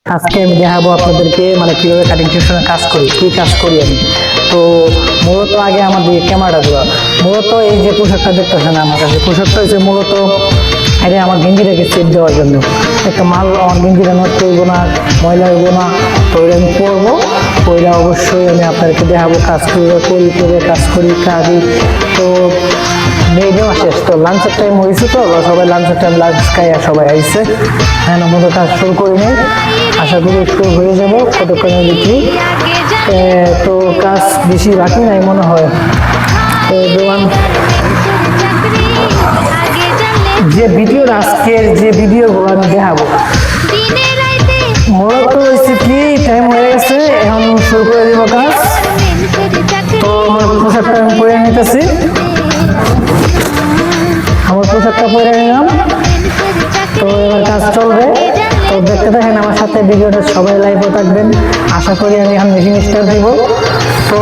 আজকে আমি দেখাবো আপনাদেরকে মানে কিভাবে কাটিং সেকশনে কাজ করি, কি কাজ করি আমি। তো মূলত আগে আমার দিকে ক্যামেরাটা দেওয়া, মূলত এই যে পোশাকটা দেখতেছেন আমার কাছে, পোশাকটা হচ্ছে মূলত এটা আমার গেঞ্জিটাকে সেট দেওয়ার জন্য। একটা মাল আমার গেঞ্জিটা নষ্ট করবো না, ময়লা হইবো না, তো ওইটা আমি পরবো, ওইটা অবশ্যই আমি আপনাদেরকে দেখাবো কাজ করি করে কাজ করি কাজই। তো মে দেওয়া শেষ, তো লাঞ্চের টাইম হয়েছে, তো সবাই লাঞ্চের টাইম লাঞ্চ খাইয়া সবাই আইসে। হ্যাঁ, আমাদের কাজ শুরু করি নাই, আশা করি একটু হয়ে যাবো কতক্ষণে দেখি। তো কাজ বেশি বাকি নাই মনে হয়। তো দোকান যে ভিডিওর আজকের যে ভিডিওগুলো আমি দেখাবো মূলত হয়েছে কি টাইম হয়ে গেছে, এখন শুরু করে দিব কাজ। তো আমার পোশাকটা আমি পরে নিতেছি, আমার পোশাকটা পরে নিলাম। তো এবার কাজ চলবে, তো দেখতে থাকেন আমার সাথে ভিডিওটা, সবাই লাইভে থাকবেন। আশা করি আমি এখন মেশিন স্টার্ট দিব। তো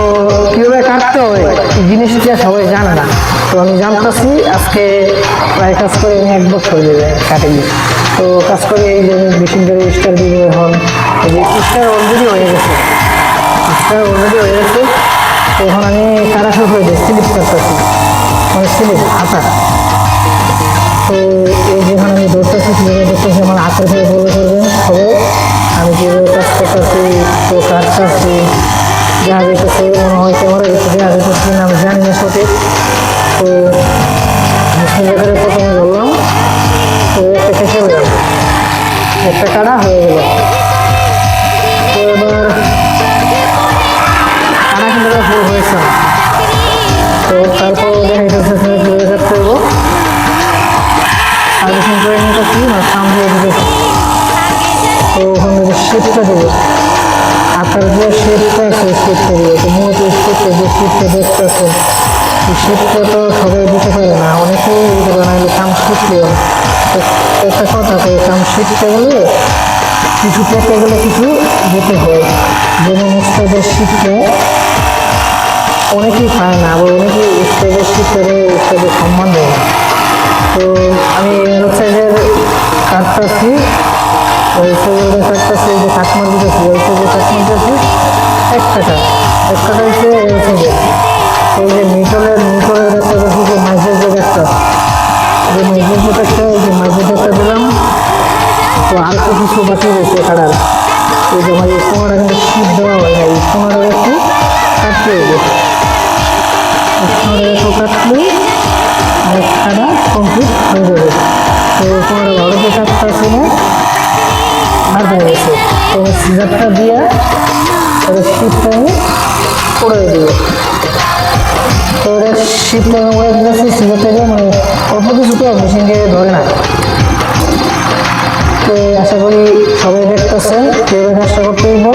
কীভাবে কাটতে হয় এই জিনিসটা সবাই জানে না, তো আমি জানতেছি আজকে প্রায় কাজ করে আমি 1 বছর দেবে কাটিং। তো কাজ করে এই যে মেশিন করে স্টার দিব। এখন এই যে স্টার অলরেডি হয়ে গেছে, তো এখন আমি কাটা শুরু করে দিই, স্লিপ করতেছি, মানে স্লিপ হাতা। তো এই যেখানে আমি ধরতেছি কীভাবে দেখতেছি আমার হাতের থেকে ফলো করবেন সবাই, আমি কীভাবে কাজ করতেছি, তো কাটতেছি। দেখা যেতেছে মনে হয় ক্যামেরা দেখা যেতেছি না, আমি জানি না সঠিক। তো সুন্দর প্রথমে ধরলাম, তো একটা কেটে গেল, একটা কাটা হয়ে গেল। তো এবার কাটা কিন্তু ফুল হয়েছে, তো তারপর দেখা যাচ্ছে কীভাবে কাটতে হবো। সার্ভিসিং করে নিতেছি না সামনে দিতেছি। তো ওখানে শেপটা দেবো, আকার যে শেপটা আছে শেপটা দেবো। তো মূলত শেপটা যে শেপটা দেখতে আছে, এই শেপটা তো সবাই দিতে পারে না, অনেকেই দিতে পারে না, এগুলো কাম শিখলেও একটা কথা, তো কাম শিখতে গেলে কিছু পেতে গেলে কিছু দিতে হয়। যেমন স্টেজের শিখতে অনেকেই পায় না, আবার অনেকেই স্টেজের শিখতে স্টেজের সম্মান দেয় না। তো আমি ওয়েবসাইটের কাটতেছি, ওয়েবসাইটের কাটতেছি, যে কাটমার দিতেছি, ওয়েবসাইটে কাটমার দিতেছি এক কাটা হচ্ছে ওয়েবসাইটে। তো এই যে মিটলের একটা দেখি যে মাঝের যে একটা দিলাম। তো আর তো কিছু বাকি রয়েছে কাটার, এই যে আমার এই কোনাটা কিন্তু শীত দেওয়া হয় না, এই কোনাটা একটু কাটতে হবে, কাটলে অনেক খাটা কমপ্লিট হয়ে যাবে। তো তোমার ভারতে কাটতে আছে না আর হয়ে গেছে, তো সিজারটা দিয়ে ওটা শীতটা আমি করে দেবো। তো ওটা শীতটা করে দিয়েছি সিজারটা দিয়ে, মানে অল্প কিছু তো মেশিনকে ধরে না। তো আশা করি সবাই দেখতেছেন কীভাবে কাজটা করতে হইব।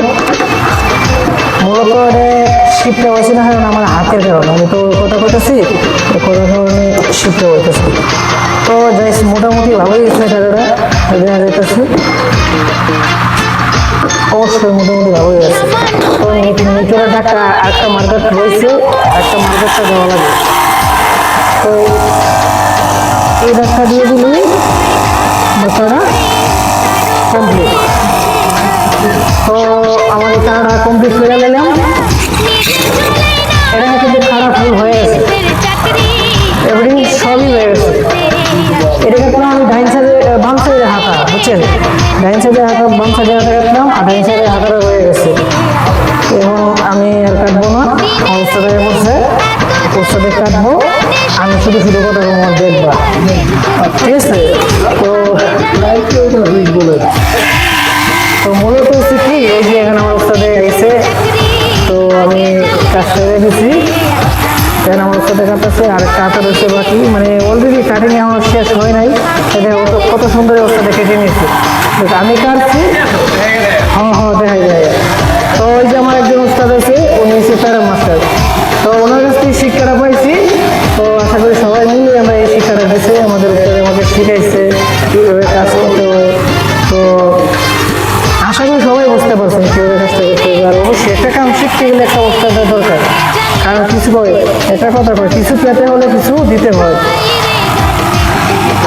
মূলত এটা শিফটটা হয়েছে না, কারণ আমার হাতের কারণে, আমি তো কথা কইতেছি, তো কথার কারণে শিফটটা হইতেছে। তো যাই মোটামুটি ভালোই গেছে টাকাটা দেখা যাইতেছে, অবশ্যই মোটামুটি ভালোই আছে। তো নিচের টাকা একটা মার্কেট রয়েছে, একটা মার্কেটটা দেওয়া লাগে। তো এই টাকা দিয়ে দিলেই টাকাটা কমপ্লিট। তো আমার এই টাকাটা কমপ্লিট করে নিলাম। এটা কিন্তু খারাপ ফুল হয়ে গেছে, এভরিথিং সবই হয়ে গেছে। এটাকে কোনো আমি ডাইন সাইডে বাম সাইডে হাঁকা, বুঝছেন, ডাইন সাইডে হাঁকা বাম সাইডে হাঁকা কাটলাম, আর ডাইন সাইডে হাঁকাটা হয়ে গেছে। এবং আমি আর কাটবো না, অবস্থাটা পড়ছে, অবস্থাতে কাটবো আমি, শুধু কথা দেখবা, ঠিক আছে। তো মূলত হচ্ছে কি, এই যে এখানে আমার অবস্থাতে গেছে, তো আমি কাজ করে দিচ্ছি, এখানে আমার সাথে কাটতেছে, আর কাটা রয়েছে বাকি, মানে অলরেডি কাটিং আমার শেষ হয় নাই। এটা কত সুন্দর অবস্থাতে কেটে নিয়েছি, আমি কাটছি, হ্যাঁ দেখা যায়। তো ওই যে আমার একজন উস্তাদ আছে, উনি হচ্ছে প্যারা মাস্টার, তো ওনার কাছ থেকে শিক্ষাটা পাইছি। তো আশা করি সবাই মিলে আমরা এই শিক্ষাটা দিয়েছে, আমাদের আমাকে শিখাইছে কীভাবে কাজ করতে হয়। তো আশা করি সবাই বুঝতে পারছেন কীভাবে কাজটা করতে হবে। আর অবশ্যই একটা কাম শিখতে গেলে একটা উস্তাদের দরকার, কারণ কিছু একটা কথা কয়, কিছু পেতে হলে কিছু দিতে হয়,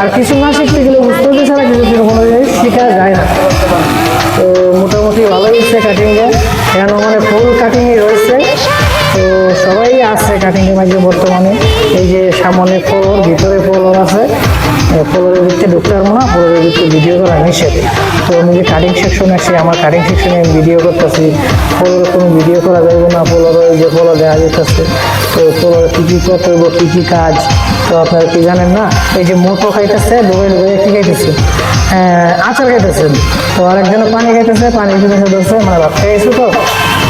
আর কিছু না শিখতে গেলে উস্তাদের ছাড়া কিছু কোনো জিনিস শেখা যায় না। তো মোটামুটি এখানে মানে ফুল কাটিংয়ে রয়েছে। তো সবাই আছে কাটিংয়ের মাঝে বর্তমানে। এই যে সামনে ফ্লোর, ভিতরে ফ্লোর আছে। ফ্লোরের ভিতরে ঢুকতে পারবো না, ফ্লোরের ভিতরে ভিডিও করা নিষেধ। তো আমি যে কাটিং সেকশনে আসি, আমার কাটিং সেকশনে আমি ভিডিও করতেছি। ফ্লোরে কোনো ভিডিও করা যাবে না, ফ্লোরে ওই যে ফ্লোর দেখা যেতেছে। তো ফ্লোরে কী কী করতে হইব, কী কী কাজ, তো আপনারা কি জানেন না? এই যে মোটো খাইতেছে, ডুবে ডুবে কি খাইতেছে, আচার খাইতেছেন। তো আরেকজন পানি খাইতেছে, পানি খেতেছে ধরছে, মানে ভাত খাইছে। তো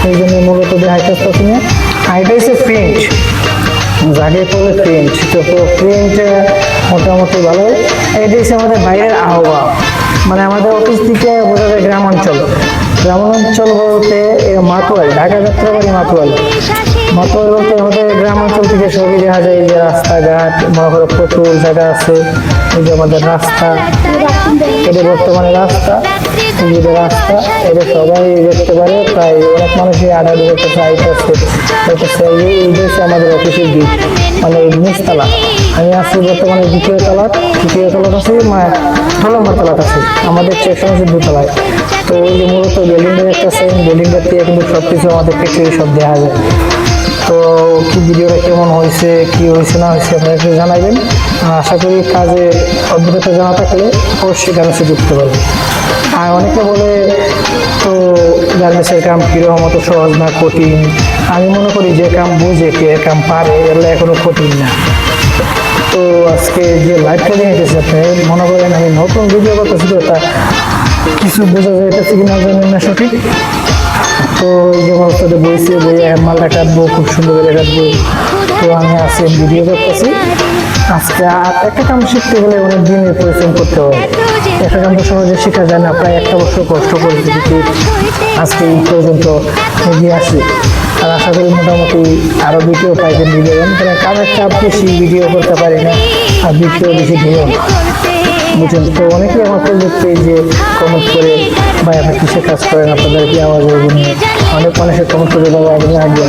এই জন্য মূলত দেখাইতেছে তুমি। আর এটা হচ্ছে প্রিন্ট, যাকে বলে প্রিন্ট। তো প্রিন্ট মোটামুটি ভালো। এটা হচ্ছে আমাদের বাইরের আবহাওয়া, মানে আমাদের অফিস থেকে বোঝা যায় গ্রাম অঞ্চল। গ্রাম অঞ্চল বলতে মাতোয়ারি, ঢাকা যাত্রাবাড়ি মাতোয়ারি। মাতোয়ারি বলতে আমাদের গ্রাম অঞ্চল থেকে সবই দেখা যায়। এই যে রাস্তাঘাট, মনে করো প্রচুর জায়গা আছে। এই যে আমাদের রাস্তা, এটা বর্তমানে রাস্তা, এই যে রাস্তা, এটা সবাই দেখতে পারে। প্রায় অনেক মানুষই আড্ডা দিতে চাইতেছে। এই হচ্ছে আমাদের অফিসের দিক, মানে নিচতলা। আমি আছি বর্তমানে দ্বিতীয় তলাত আছি, 6 নম্বর তলাত আছি। আমাদের সেকশন হচ্ছে 2 তলায়। তো ওই যে মূলত বিল্ডিংটা দেখতেছেন, বিল্ডিংটার থেকে কিন্তু সব কিছু আমাদের ফ্যাক্টরি সব দেখা যায়। তো কি ভিডিওটা কেমন হয়েছে, কি হয়েছে না হয়েছে আপনারা একটু জানাবেন। আশা করি কাজে অভিজ্ঞতা জানা থাকলে অবশ্যই গার্মেন্টসে ঢুকতে পারবে। আর অনেকে বলে তো গার্মেন্টসের কাম কীরকম, অত সহজ না, কঠিন। আমি মনে করি যে কাম বুঝে, কে কাম পারে, এগুলো এখনো কঠিন না। তো আজকে যে লাইভটা দেখেছি, আপনি মনে করেন আমি নতুন ভিডিও করতেছি, তো তা কিছু বোঝা যাইতেছে কিনা জানেন না সঠিক। তো এই যে অবস্থাতে বইছে, বইয়ে মালটা কাটবো, খুব সুন্দর করে কাটবো। তো আমি আজকে ভিডিও করতেছি। আজকে আর একটা কাম শিখতে গেলে অনেক দিনের পরিশ্রম করতে হয়। একটা কাম তো সহজে শেখা যায় না, প্রায় 1 বছর কষ্ট করে যদি আজকে এই পর্যন্ত এগিয়ে আসি। আর আশা করি মোটামুটি আরও ভিডিও পাইবেন ভিডিও, কারণ কাজের চাপ বেশি, ভিডিও করতে পারি না, আর ভিডিও বেশি ভিডিও বুঝছেন। তো অনেকেই আমার ফেসবুক পেজে কমেন্ট করে, ভাই আপনি কিসে কাজ করেন, আপনাদের কি আওয়াজ হবে নিয়ে, অনেক মানুষের কমেন্ট করে, বাবা আপনি আগে